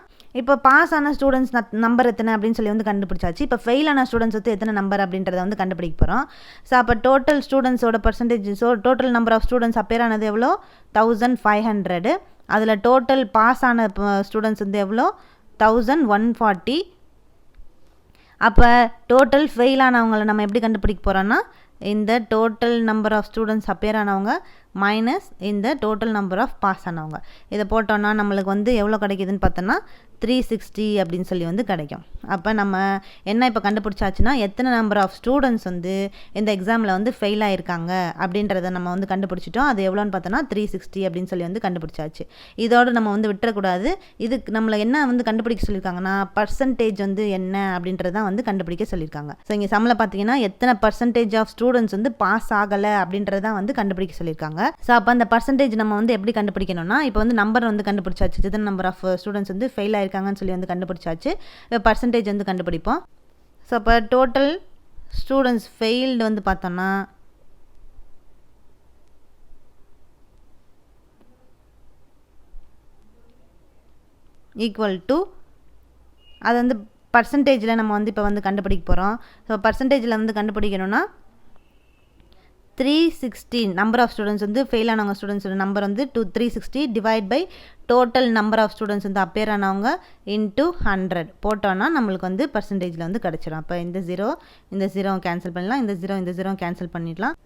இப்போ பாஸ் ஆன ஸ்டூடெண்ட்ஸ் நம்பர் எத்தனை அப்படின்னு சொல்லி வந்து கண்டுபிடிச்சாச்சு. இப்போ ஃபெயில் ஆன ஸ்டூடெண்ட்ஸ் வந்து எத்தனை நம்பர் அப்படின்றத வந்து கண்டுபிடிக்க போகிறோம். ஸோ அப்போ டோட்டல் ஸ்டூடெண்ட்ஸோட percentage, total number of students appear ஆனது எவ்வளோ 1500. அதில் டோட்டல் பாஸ் ஆன ஸ்டூடெண்ட்ஸ் வந்து எவ்வளோ 1140. அப்போ டோட்டல் ஃபெயில் ஆனவங்களை நம்ம எப்படி கண்டுபிடிக்க போகிறோன்னா இந்த டோட்டல் நம்பர் ஆஃப் ஸ்டூடெண்ட்ஸ் அப்பேர் ஆனவங்க மைனஸ் இந்த டோட்டல் நம்பர் ஆஃப் பாஸ் ஆனவங்க, இதை போட்டோன்னா நம்மளுக்கு வந்து எவ்வளோ கிடைக்குதுன்னு பார்த்தோன்னா 360 அப்படின்னு சொல்லி வந்து கிடைக்கும். அப்போ நம்ம என்ன இப்போ கண்டுபிடிச்சாச்சுன்னா எத்தனை நம்பர் ஆஃப் ஸ்டூடெண்ட்ஸ் வந்து இந்த எக்ஸாமில் வந்து ஃபெயில் ஆகிருக்காங்க அப்படின்றத நம்ம வந்து கண்டுபிடிச்சிட்டோம். அது எவ்வளோன்னு பார்த்தோன்னா 360 அப்படின்னு சொல்லி வந்து கண்டுபிடிச்சாச்சு. இதோடு நம்ம வந்து விட்டுறக்கூடாது. இதுக்கு நம்மளை என்ன வந்து கண்டுபிடிக்க சொல்லியிருக்காங்கன்னா பர்சன்டேஜ் வந்து என்ன அப்படின்றதான் வந்து கண்டுபிடிக்க சொல்லியிருக்காங்க. ஸோ இங்கே சம்மில் பார்த்தீங்கன்னா எத்தனை பர்சன்டேஜ் ஆஃப் ஸ்டூடெண்ட்ஸ் வந்து பாஸ் ஆகலை அப்படின்றதான் வந்து கண்டுபிடிக்க சொல்லியிருக்காங்க. ஸோ அப்போ அந்த பர்சன்டேஜ் நம்ம வந்து எப்படி கண்டுபிடிக்கணும்னா இப்போ வந்து நம்பர் வந்து கண்டுபிடிச்சாச்சு, எத்தனை நம்பர் ஆஃப் ஸ்டூடெண்ட்ஸ் வந்து ஃபெயில் ஆகிருக்காங்கன்னு சொல்லி வந்து கண்டுபிடிச்சாச்சு. இப்போ பர்சன்டேஜ் வந்து கண்டுபிடிப்போம். ஸோ அப்போ டோட்டல் ஸ்டூடெண்ட்ஸ் ஃபெயில்டு வந்து பார்த்தோன்னா ஈக்குவல் டு, அது வந்து பர்சன்டேஜில் நம்ம வந்து இப்போ வந்து கண்டுபிடிக்க போகிறோம். ஸோ பர்சன்டேஜில் வந்து கண்டுபிடிக்கணும்னா 360 நம்பர் ஆஃப் ஸ்டூடெண்ட்ஸ் வந்து ஃபெயில் ஆனவங்க ஸ்டூடெண்ட்ஸோட நம்பர் வந்து 360 divide by total number of students வந்து அப்பேர் ஆனவங்க இன்ட்டு 100 போட்டோன்னா நம்மளுக்கு வந்து பர்சன்டேஜில் வந்து கிடச்சிடும். அப்போ இந்த 0 கேன்சல் பண்ணலாம், இந்த 0 கேன்சல் பண்ணிடலாம்.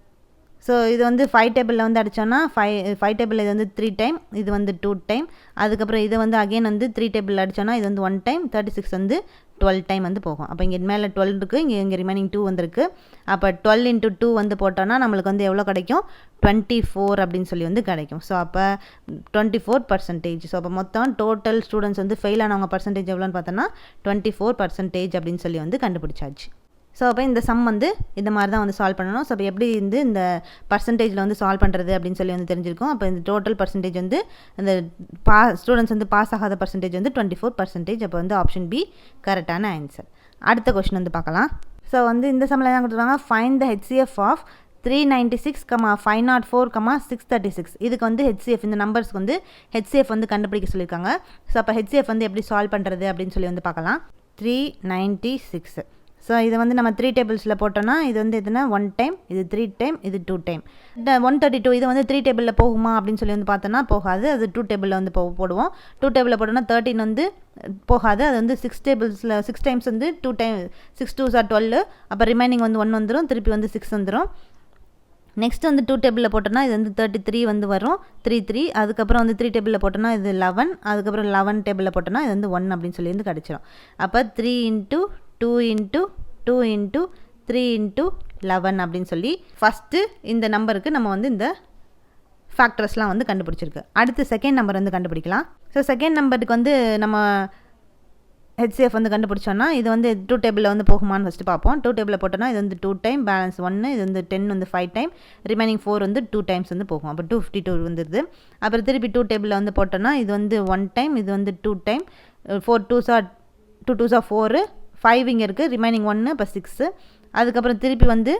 ஸோ இது வந்து 5 டேபிளில் வந்து அடித்தோன்னா 5 டேபிள் இது வந்து 3 டைம், இது வந்து 2 டைம், அதுக்கப்புறம் இது வந்து அகெயின் வந்து 3 டேபிளில் அடித்தோன்னா இது வந்து 1 டைம், 36 வந்து 12 டைம் வந்து போகும். அப்போ இங்கே மேலே 12 இருக்குது, இங்கே ரிமைனிங் 2 வந்துருக்கு. அப்போ 12 × 2 வந்து போட்டோன்னா நம்மளுக்கு வந்து எவ்வளோ கிடைக்கும் 24 அப்படின்னு சொல்லி வந்து கிடைக்கும். ஸோ அப்போ 24%. ஸோ அப்போ மொத்தம் டோட்டல் ஸ்டூடெண்ட்ஸ் வந்து ஃபெயில் ஆனவங்க பர்சன்டேஜ் எவ்வளோன்னு பார்த்தோன்னா 24% அப்படின்னு சொல்லி வந்து கண்டுபிடிச்சாச்சு. ஸோ அப்போ இந்த சம் வந்து இந்த மாதிரி தான் வந்து சால்வ் பண்ணணும். ஸோ அப்போ எப்படி வந்து இந்த பர்சன்டேஜில் வந்து சால்வ் பண்ணுறது அப்படின்னு சொல்லி வந்து தெரிஞ்சிருக்கும். அப்போ இந்த டோட்டல் பர்சன்டேஜ் வந்து இந்த ஸ்டூடெண்ட்ஸ் வந்து பாஸ் ஆகாத பர்சன்டேஜ் வந்து 24%. அப்போ வந்து ஆப்ஷன் பி கரெக்டான ஆன்சர். அடுத்த கொஸ்டின் வந்து பார்க்கலாம். ஸோ வந்து இந்த சம்மில் என்ன கொடுத்துருக்காங்க, ஃபைண்ட் த HCF ஆஃப் 396, 504, 636. இதுக்கு வந்து HCF இந்த நம்பர்ஸ்க்கு வந்து HCF வந்து கண்டுபிடிக்க சொல்லியிருக்காங்க. ஸோ அப்போ HCF வந்து எப்படி சால்வ் பண்ணுறது அப்படின்னு சொல்லி வந்து பார்க்கலாம். 396. ஸோ இதை வந்து நம்ம 3 டேபிள்ஸில் போட்டோன்னா இது வந்து எதுனா 1 டைம், இது 3 டைம், இது 2 டைம். 132 இது வந்து 3 டேபிளில் போகுமா அப்படின்னு சொல்லி வந்து பார்த்தோன்னா போகாது, அது 2 டேபிளில் வந்து போடுவோம். 2 டேபிளில் போட்டோன்னா 13 வந்து போகாது, அது வந்து 6 டேபிள்ஸில் 6 டைம்ஸ் வந்து 2 டைம், 6 2s are 12. அப்போ ரிமைனிங் வந்து 1 வந்துடும், திருப்பி வந்து 6 வந்துடும். நெக்ஸ்ட் வந்து 2 டேபிளில் போட்டோன்னா இது வந்து 33 வந்து வரும், 3 அதுக்கப்புறம் வந்து 3 டேபிளில் போட்டோன்னா இது 11, அதுக்கப்புறம் 11 டேபிளில் போட்டோன்னா இது வந்து 1 அப்படின்னு சொல்லி வந்து கிடச்சிரும். அப்போ 3 × 2 × 2 × 3 × 11 அப்படின்னு சொல்லி ஃபஸ்ட்டு இந்த நம்பருக்கு நம்ம வந்து இந்த ஃபேக்டர்ஸ்லாம் வந்து கண்டுபிடிச்சிருக்கு. அடுத்து செகண்ட் நம்பர் வந்து கண்டுபிடிக்கலாம். ஸோ செகண்ட் நம்பருக்கு வந்து நம்ம HCF வந்து கண்டுபிடிச்சோன்னா இது வந்து 2 டேபிளில் வந்து போகுமான்னு ஃபஸ்ட்டு பார்ப்போம். 2 டேபிளில் போட்டோன்னா இது வந்து 2 டைம், பேலன்ஸ் 1, இது வந்து 10 வந்து 5 டைம், ரிமைனிங் 4 வந்து 2 டைம்ஸ் வந்து போகும். அப்போ 252 வந்துடுது. அப்புறம் திருப்பி 2 டேபிளில் வந்து போட்டோன்னா இது வந்து 1 டைம், இது வந்து 2 டைம், 4 2s are 2 4, 5 இங்கே இருக்குது, ரிமைனிங் 1, இப்போ 6. அதுக்கப்புறம் திருப்பி வந்து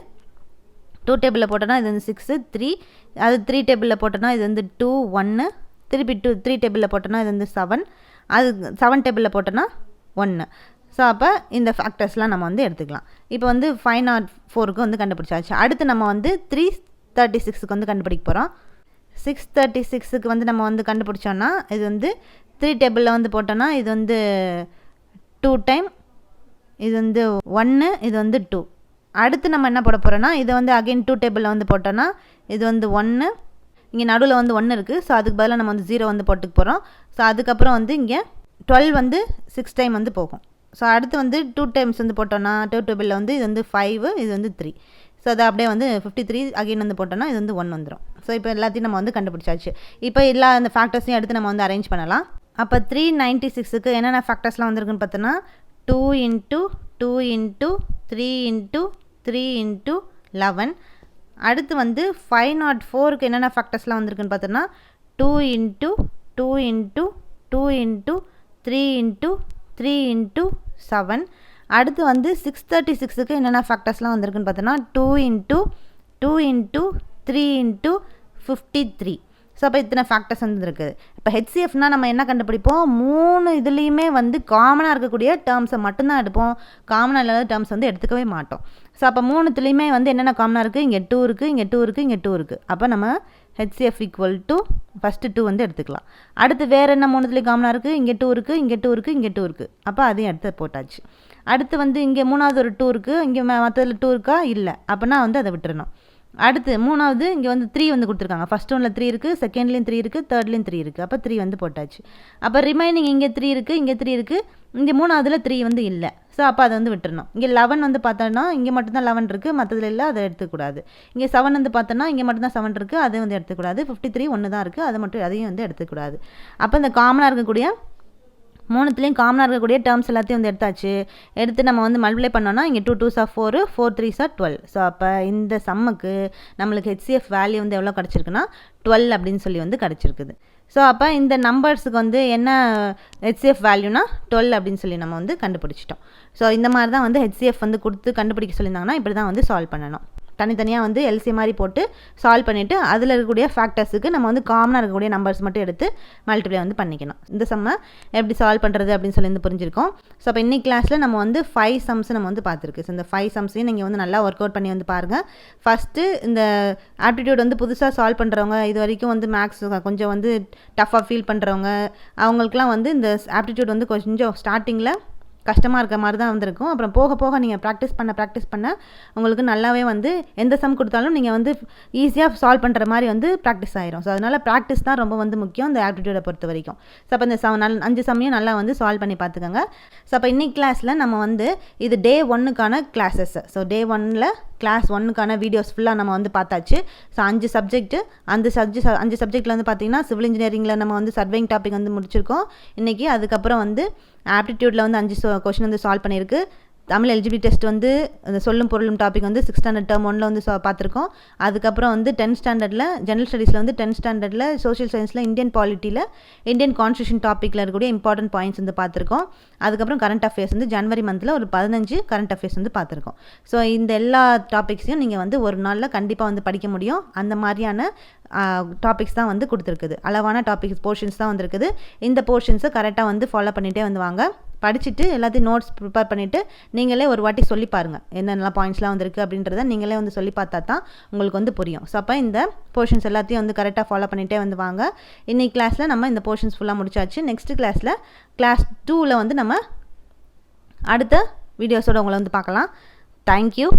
2 டேபிளில் போட்டோன்னா இது வந்து 6 3, அது 3 டேபிளில் போட்டோன்னா இது வந்து 2 1, திருப்பி 3 டேபிளில் போட்டோன்னா இது வந்து 7, அது 7 டேபிளில் போட்டோன்னா 1. ஸோ அப்போ இந்த ஃபேக்டர்ஸ்லாம் நம்ம வந்து எடுத்துக்கலாம். இப்போ வந்து 504க்கு வந்து கண்டுபிடிச்சாச்சு. அடுத்து நம்ம வந்து 336க்கு வந்து கண்டுபிடிக்க போகிறோம். 636க்கு வந்து நம்ம வந்து கண்டுபிடிச்சோன்னா இது வந்து 3 டேபிளில் வந்து போட்டோன்னா இது வந்து 2 டைம், இது வந்து 1, இது வந்து 2. அடுத்து நம்ம என்ன போட போகிறோன்னா இதை வந்து அகைன் 2 டேபிளில் வந்து போட்டோன்னா இது வந்து 1, இங்கே நடுவில் வந்து 1 இருக்குது. ஸோ அதுக்கு பதிலாக நம்ம வந்து 0 வந்து போட்டுக்க போகிறோம். ஸோ அதுக்கப்புறம் வந்து இங்கே 12 வந்து 6 டைம் வந்து போகும். ஸோ அடுத்து வந்து 2 டைம்ஸ் வந்து போட்டோன்னா 2 டேபிளில் வந்து இது வந்து 5, இது வந்து 3. ஸோ அதை அப்படியே வந்து 53 அகைன் வந்து போட்டோன்னா இது வந்து 1 வந்துடும். ஸோ இப்போ எல்லாத்தையும் நம்ம வந்து கண்டுபிடிச்சாச்சு. இப்போ எல்லா அந்த ஃபேக்டர்ஸையும் எடுத்து நம்ம வந்து அரேஞ்ச் பண்ணலாம். அப்போ 396க்கு என்னென்ன ஃபேக்டர்ஸ்லாம் வந்திருக்குன்னு பார்த்தோன்னா 2 × 2 × 3 × 3 × 11. அடுத்து வந்து 504க்கு என்னென்ன ஃபேக்டர்ஸ்லாம் வந்திருக்குன்னு பார்த்தோன்னா 2 × 2 × 2 × 3 × 3 × 7. அடுத்து வந்து 636க்கு என்னென்ன ஃபேக்டர்ஸ்லாம் வந்திருக்குன்னு பார்த்தோன்னா 2 × 2 × 3 × 53. ஸோ அப்போ இத்தனை ஃபேக்டர்ஸ் வந்து இருக்குது. இப்போ ஹெச்சிஎஃப்னால் நம்ம என்ன கண்டுபிடிப்போம், 3 இதுலேயுமே வந்து காமனாக இருக்கக்கூடிய டேர்ம்ஸை மட்டும்தான் எடுப்போம். காமனாக இல்லாத டேர்ம்ஸ் வந்து எடுத்துக்கவே மாட்டோம். ஸோ அப்போ 3த்துலேயுமே வந்து என்னென்ன காமனாக இருக்குது, இங்கே 2 இருக்குது, இங்கே 2 இருக்குது, இங்கே 2 இருக்குது. அப்போ நம்ம ஹெச்சிஎஃப் ஈக்குவல் டு ஃபஸ்ட்டு 2 வந்து எடுத்துக்கலாம். அடுத்து வேறு என்ன 3த்துலேயும் காமனாக இருக்குது, இங்கே 2 இருக்குது, இங்கே 2 இருக்குது, இங்கே 2 இருக்குது. அப்போ அதையும் எடுத்து போட்டாச்சு. அடுத்து வந்து இங்கே 3வது ஒரு 2 இருக்குது, இங்கே மற்றதில் 2 இருக்கா, இல்லை. அப்போனா வந்து அதை விட்டுறணும். அடுத்து 3வது இங்கே வந்து 3 வந்து கொடுத்துருக்காங்க. ஃபஸ்ட் ஒன்றில் 3 இருக்குது, செகண்ட்லேயும் 3 இருக்குது, தேர்ட்லேயும் 3 இருக்குது. அப்போ 3 வந்து போட்டாச்சு. அப்போ ரிமைனிங் இங்கே 3 இருக்குது, இங்கே 3 இருக்குது, இங்கே 3வதுல 3 வந்து இல்லை. ஸோ அப்போ அதை வந்து விட்டுறணும். இங்கே 11 வந்து பார்த்தோன்னா இங்கே மட்டும்தான் 11 இருக்குது, மற்றதில் இல்லை, அதை எடுத்துக்கூடாது. இங்கே 7 வந்து பார்த்தோன்னா இங்கே மட்டும்தான் 7 இருக்குது, அதை வந்து எடுத்துக்கூடாது. 53 ஒன்று தான் இருக்குது, அதை மட்டும் அதையும் வந்து எடுத்துக்கூடாது. அப்போ இந்த காமனாக இருக்கக்கூடிய 3த்துலேயும் காமனாக இருக்கக்கூடிய டேர்ம்ஸ் எல்லாத்தையும் வந்து எடுத்தாச்சு. எடுத்து நம்ம வந்து மல்டிப்ளை பண்ணோன்னா இங்கே 2 2s are 4, 4 3s are 12. So அப்போ இந்த சம்முக்கு நம்மளுக்கு ஹெச்சிஎஃப் வேல்யூ வந்து எவ்வளோ கிடச்சிருக்குன்னா 12 அப்படின்னு சொல்லி வந்து கிடச்சிருக்குது. ஸோ அப்போ இந்த நம்பர்ஸுக்கு வந்து என்ன ஹெச்சிஎஃப் வேல்யூனா 12 அப்படின்னு சொல்லி நம்ம வந்து கண்டுபிடிச்சிட்டோம். ஸோ இந்த மாதிரி தான் வந்து ஹெச்சிஎஃப் வந்து கொடுத்து கண்டுபிடிக்க சொல்லியிருந்தாங்கன்னா இப்படி தான் வந்து சால்வ் பண்ணணும். தனித்தனியாக வந்து எல்சி மாதிரி போட்டு சால்வ் பண்ணிவிட்டு அதில் இருக்கக்கூடிய ஃபேக்டர்ஸுக்கு நம்ம வந்து காமனாக இருக்கக்கூடிய நம்பர்ஸ் மட்டும் எடுத்து மல்டிப்ளை வந்து பண்ணிக்கணும். இந்த சம்மை எப்படி சால்வ் பண்ணுறது அப்படின்னு சொல்லி வந்து புரிஞ்சிருக்கோம். ஸோ அப்போ இன்னைக்கு கிளாஸில் நம்ம வந்து 5 சம்ஸ் நம்ம வந்து பார்த்துருக்கு. ஸோ இந்த 5 சம்ஸையும் நீங்கள் வந்து நல்லா ஒர்க் அவுட் பண்ணி வந்து பாருங்கள். ஃபஸ்ட்டு இந்த ஆப்டிடியூட் வந்து புதுசாக சால்வ் பண்ணுறவங்க, இது வரைக்கும் வந்து மேக்ஸ் கொஞ்சம் வந்து டஃப்பாக ஃபீல் பண்ணுறவங்க, அவங்களுக்குலாம் வந்து இந்த ஆப்டிடியூட் வந்து கொஞ்சம் ஸ்டார்டிங்கில் கஷ்டமாக இருக்க மாதிரி தான் வந்திருக்கும். அப்புறம் போக போக நீங்கள் ப்ராக்டிஸ் பண்ண உங்களுக்கு நல்லாவே வந்து எந்த சம் கொடுத்தாலும் நீங்கள் வந்து ஈஸியாக சால்வ் பண்ணுற மாதிரி வந்து ப்ராக்டிஸ் ஆயிரும். ஸோ அதனால் ப்ராக்டிஸ் தான் ரொம்ப வந்து முக்கியம் இந்த ஆப்டிடியூடை பொறுத்த வரைக்கும். ஸோ அப்போ இந்த 5 சம்மையும் நல்லா வந்து சால்வ் பண்ணி பார்த்துக்கோங்க. ஸோ அப்போ இன்னைக்கு கிளாஸில் நம்ம வந்து இது டே 1க்கான கிளாஸஸ். ஸோ டே 1ல் கிளாஸ் 1க்கான வீடியோஸ் ஃபுல்லாக நம்ம வந்து பார்த்தாச்சு. ஸோ 5 சப்ஜெக்ட்டு, அந்த 5 சப்ஜெக்டில் வந்து பார்த்திங்கன்னா சிவில் இன்ஜினியரிங்கில் நம்ம வந்து சர்வேயிங் டாபிக் வந்து முடிச்சிருக்கோம் இன்றைக்கி. அதுக்கப்புறம் வந்து ஆப்டிடியூடில் வந்து 5 கொஷின் வந்து சால்வ் பண்ணியிருக்கு. தமிழ் எலிஜிபிலிட்டி டெஸ்ட் வந்து அந்த சொல்லும் பொருளும் டாபிக் வந்து 6th ஸ்டாண்டர்ட் டேர்ம் 1ல் வந்து பார்த்துருக்கோம். அதுக்கப்புறம் வந்து 10th ஸ்டாண்டர்டில் ஜெனரல் ஸ்டடீஸில் வந்து 10th ஸ்டாண்டர்டில் சோஷியல் சயின்ஸில் இந்தியன் பாலிட்டியில் இந்தியன் கான்ஸ்டியூஷன் டாப்பிக்கில் இருக்கக்கூடிய இம்பார்ட்டன்ட் பாயிண்ட்ஸ் வந்து பார்த்துருக்கோம். அதுக்கப்புறம் கரண்ட் அஃபேர்ஸ் வந்து ஜனவரி மந்தில் ஒரு 15 கரண்ட் அஃபேர்ஸ் வந்து பார்த்துருக்கோம். ஸோ இந்த எல்லா டாபிக்ஸையும் நீங்கள் வந்து ஒரு நாளில் கண்டிப்பாக வந்து படிக்க முடியும். அந்த மாதிரியான டாபிக்ஸ் தான் வந்து கொடுத்துருக்குது. அளவான டாபிக்ஸ் போர்ஷன்ஸ் தான் வந்துருக்குது. இந்த போர்ஷன்ஸை கரெக்டாக வந்து ஃபாலோ பண்ணிகிட்டே வந்து வாங்க. படிச்சுட்டு எல்லாத்தையும் நோட்ஸ் ப்ரிப்பேர் பண்ணிவிட்டு நீங்களே ஒரு வாட்டி சொல்லி பாருங்கள் என்னென்னலாம் பாயிண்ட்ஸ்லாம் வந்துருக்கு அப்படின்றத நீங்களே வந்து சொல்லி பார்த்தா தான் உங்களுக்கு வந்து புரியும். ஸோ அப்போ இந்த போர்ஷன்ஸ் எல்லாத்தையும் வந்து கரெக்டாக ஃபாலோ பண்ணிகிட்டே வந்து வாங்க. இன்றைக்கி கிளாஸில் நம்ம இந்த போர்ஷன்ஸ் ஃபுல்லாக முடிச்சாச்சு. நெக்ஸ்ட்டு கிளாஸில் கிளாஸ் 2ல் வந்து நம்ம அடுத்த வீடியோஸோடு உங்களை வந்து பார்க்கலாம். தேங்க்யூ.